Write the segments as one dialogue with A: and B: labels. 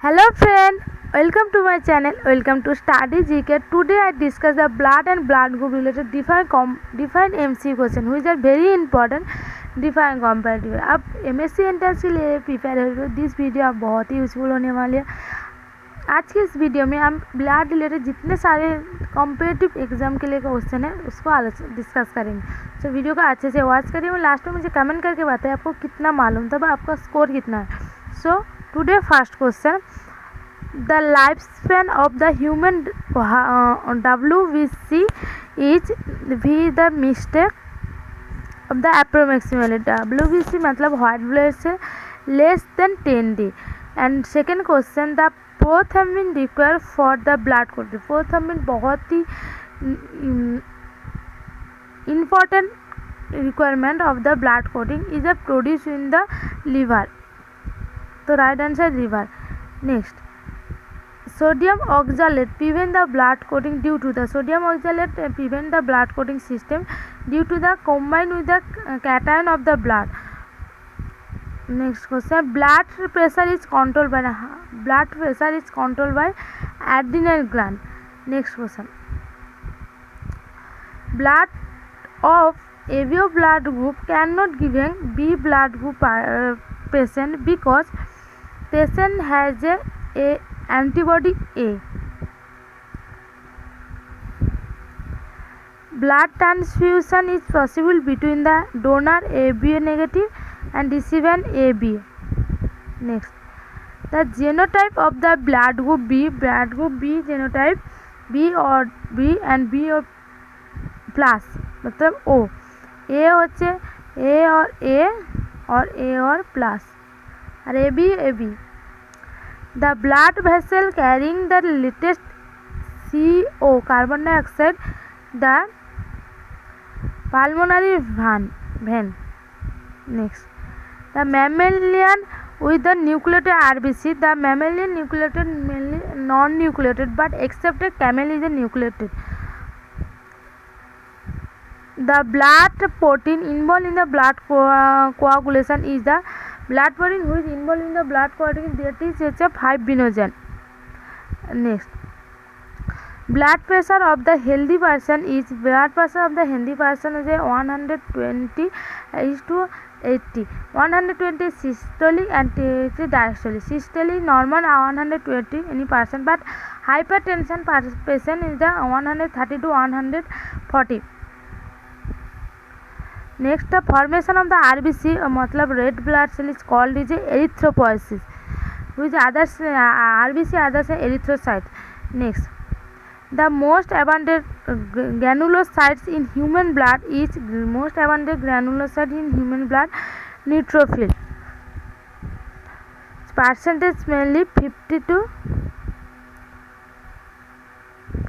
A: Hello friend, welcome to my channel. Welcome to Study GK. Today I discuss the blood and blood group related different MC question which are very important. Define comparative अब MSc entrance के लिए prepare हो तो this video आप बहुत ही useful होने वाली है। आज के इस वीडियो में हम ब्लड रिलेटेड जितने सारे कॉम्पिटिटिव एग्जाम के लिए क्वेश्चन है उसको डिस्कस करेंगे। तो वीडियो को अच्छे से वॉच करिए और लास्ट में मुझे कमेंट करके बताइए आपको कितना मालूम तब आपका स्कोर कितना है। So today first question, the lifespan of the human WBC is V the mistake of the approximately WBC मतलब white blood cell less than 10 day. And second question, the prothrombin required for the blood clotting. prothrombin बहुत ही important requirement of the blood clotting is a produced in the liver. तो right answer liver. Next, sodium oxalate prevent the blood clotting due to the sodium oxalate prevent the blood clotting system due to the combine with the cation of the blood. Next question, blood pressure is controlled by adrenal gland. Next question, blood of AB blood group cannot given B blood group patient because patient has a antibody A. Blood transfusion is possible between the donor AB negative and recipient AB. Next, the genotype of the blood group B genotype B or B and B or plus मतलब O, A होचे A और A और A और plus और AB. The blood vessel carrying the latest CO carbon dioxide, the pulmonary vein. Next, the mammalian with the nucleated RBC, the mammalian nucleated mainly non-nucleated but except a camel is a nucleated. The blood protein involved in the blood coagulation is the blood protein which is involved in the blood coagulation, that is a fibrinogen. Next, blood pressure of the healthy person is 120 is to 80. 120 systolic and 80 diastolic. Systolic normal 120 any person, but hypertension patient is the 130 to 140. Next, the formation of the RBC मतलब red blood cell is called is erythropoiesis, which others RBC others erythrocyte. Next, the most abundant granulocytes in human blood is neutrophil. Percentage mainly 50 to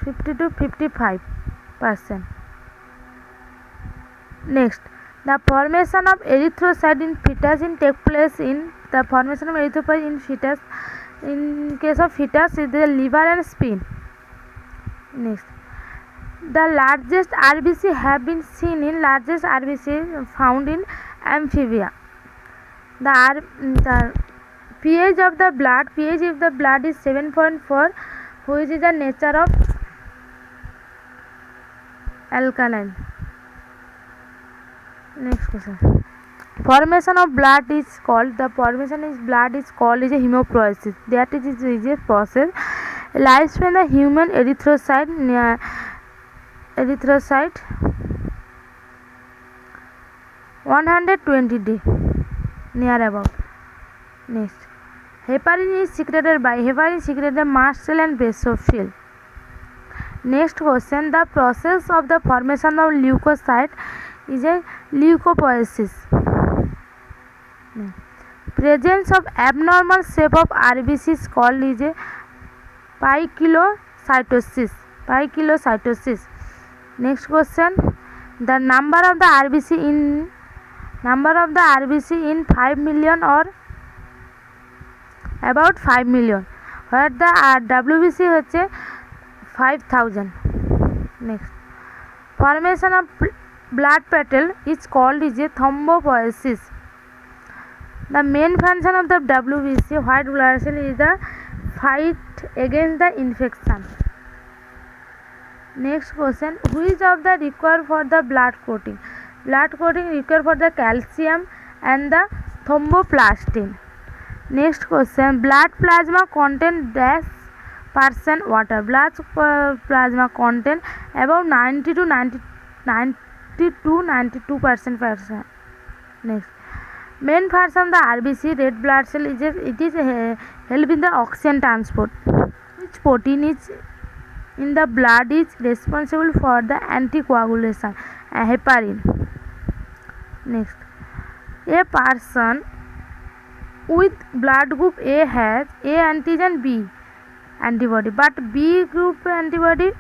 A: 55%. Next, the formation of erythrocyte in fetus take place in the formation of erythrocyte in fetus. In case of fetus is the liver and spleen. Next, the largest RBC have been seen in found in amphibia. The pH of the blood is 7.4, which is the nature of alkaline. Next question, formation of blood is called is a hematopoiesis, that is a process. Lifespan the human erythrocyte 120 day near about. Next, heparin is secreted mast cell and basophil. Next question, the process of the formation of leukocyte is a leukopoiesis. Presence of abnormal shape of RBC is called is a poikilocytosis. Next question, the number of the RBC in 5 million or about 5 million, where the WBC होचे 5000. Next, formation of blood petal is called is a thrombopoiesis. The main function of the WBC white blood cell is the fight against the infection. Next question, which of the required for the blood clotting? Blood clotting required for the calcium and the thromboplastin. Next question, blood plasma contain dash % water. Blood plasma contain about 92% Next, main function of the RBC red blood cell is help in the oxygen transport. Which protein is in the blood is responsible for the anticoagulation? Heparin. Next, a person with blood group A has A antigen, B antibody, but B group antibody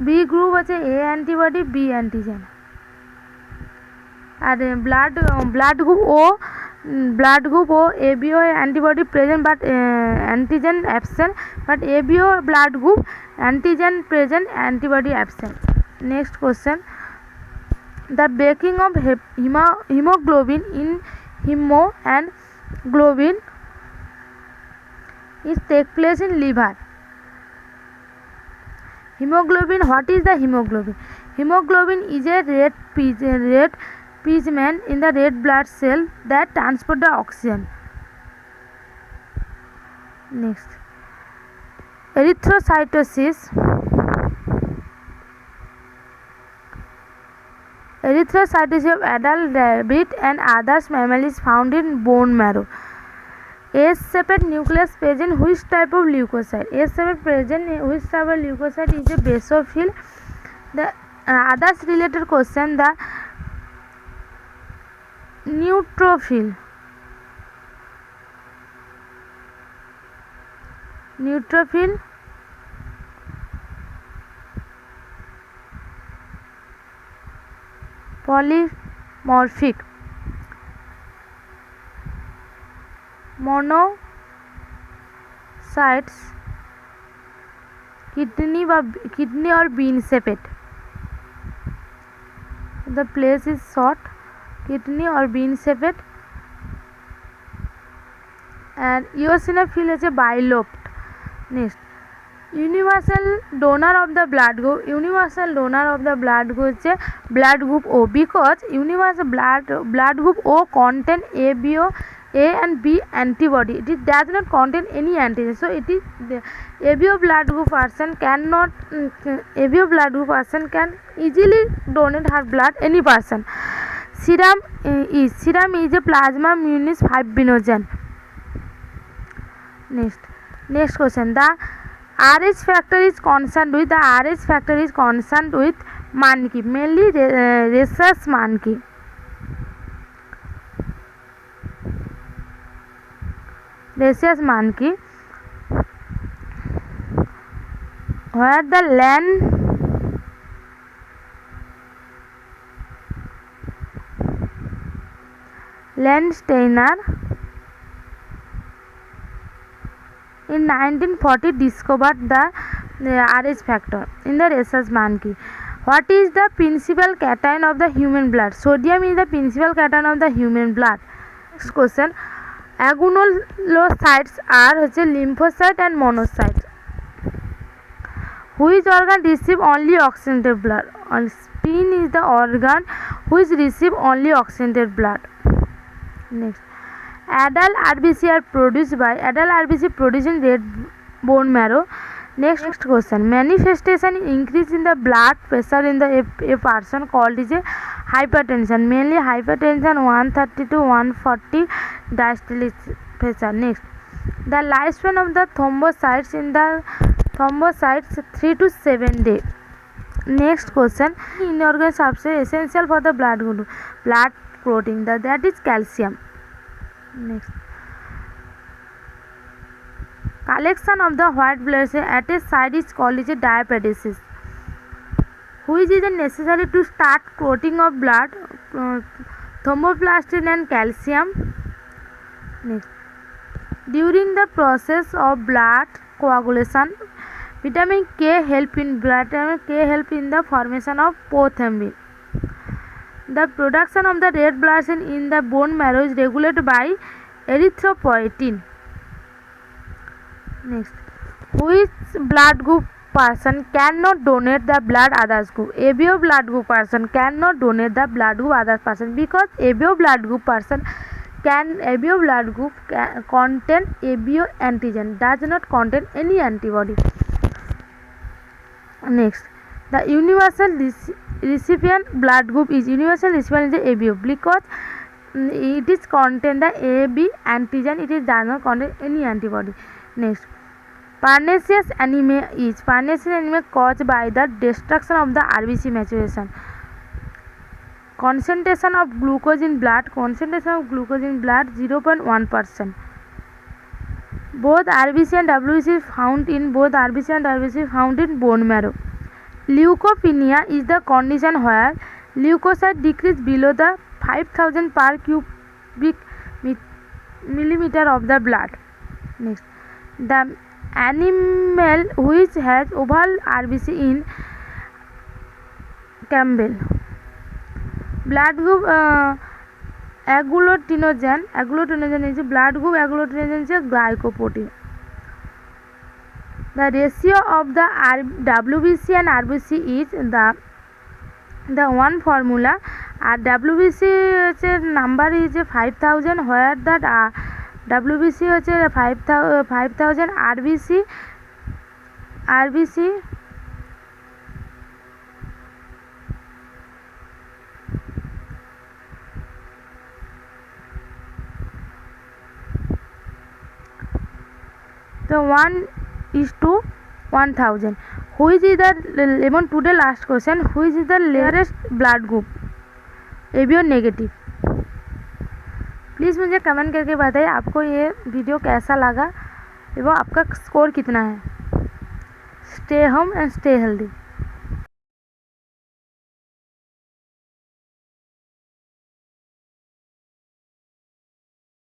A: B group আছে A antibody, B antigen. আর blood group O ABO antibody present but antigen absent, but ABO blood group antigen present, antibody absent. Next question, the breaking of hemoglobin in hemo and globin is take place in liver. Hemoglobin, what is the hemoglobin? Hemoglobin is a red pigment in the red blood cell that transport the oxygen. Next, erythrocytosis. Erythrocytosis of adult rabbit and other mammals is found in bone marrow. S-shaped nucleus present which type of leukocyte? S-shaped present which type of leukocyte is a basophil. The others related question, the neutrophil. Polymorphic. Monocytes kidney or bean shaped. The place is short, kidney or bean shaped. And eosinophil is a bilobed. Next, universal donor of the blood group. Universal donor of the blood group is blood group O, because universal blood group O contain ABO A and B antibody. It does not contain any antigen, so it is the ABO blood group person can easily donate her blood any person. Serum is a plasma minus 5 binogen. Next question, the RH factor is concerned with monkey, mainly rhesus monkey. Where the Landsteiner in 1940 discovered the RH factor in the rhesus monkey. What is the principal cation of the human blood? Sodium is the principal cation of the human blood. Next question, agranulocytes are lymphocytes and monocytes. Which organ receive only oxygenated blood? Spleen is the organ which receive only oxygenated blood. Next, adult RBC are produced in red bone marrow. Next question, manifestation increase in the blood pressure in the a person called is a hypertension, mainly hypertension 130 to 140 diastolic pressure. Next, the lifespan of the thrombocytes 3 to 7 days. Next question, inorganic substance essential for the blood clotting, that is calcium. Next, collection of the white blood cell at a site is called as a diapedesis. Which is necessary to start clotting of blood? Thromboplastin and calcium. Next, during the process of blood coagulation, vitamin K help in the formation of prothrombin. The production of the red blood cell in the bone marrow is regulated by erythropoietin. Next, which blood group person cannot donate the blood others group? ABO blood group person cannot donate the blood group others person, because ABO blood group contain ABO antigen, does not contain any antibody. Next, the universal recipient blood group is universal recipient is the ABO, because it is contain the AB antigen, it is does not contain any antibody. Next, pernicious anemia is caused by the destruction of the RBC maturation. Concentration of glucose in blood 0.1%. Both RBC and WBC found in bone marrow. Leukopenia is the condition where leukocyte decrease below the 5000 per cubic millimeter of the blood. Next, the animal which has oval RBC in Campbell. Blood group agglutinogen is blood group, agglutinogen is glycoprotein. The ratio of the WBC and RBC is the one formula. WBC number is 5000, where that WBC is 5000, RBC so 1:1000. Which is the even today last question, which is the rarest blood group? ABO negative. Please मुझे comment करके बताइए आपको ये video कैसा लगा एवं आपका score कितना है. Stay home and stay healthy.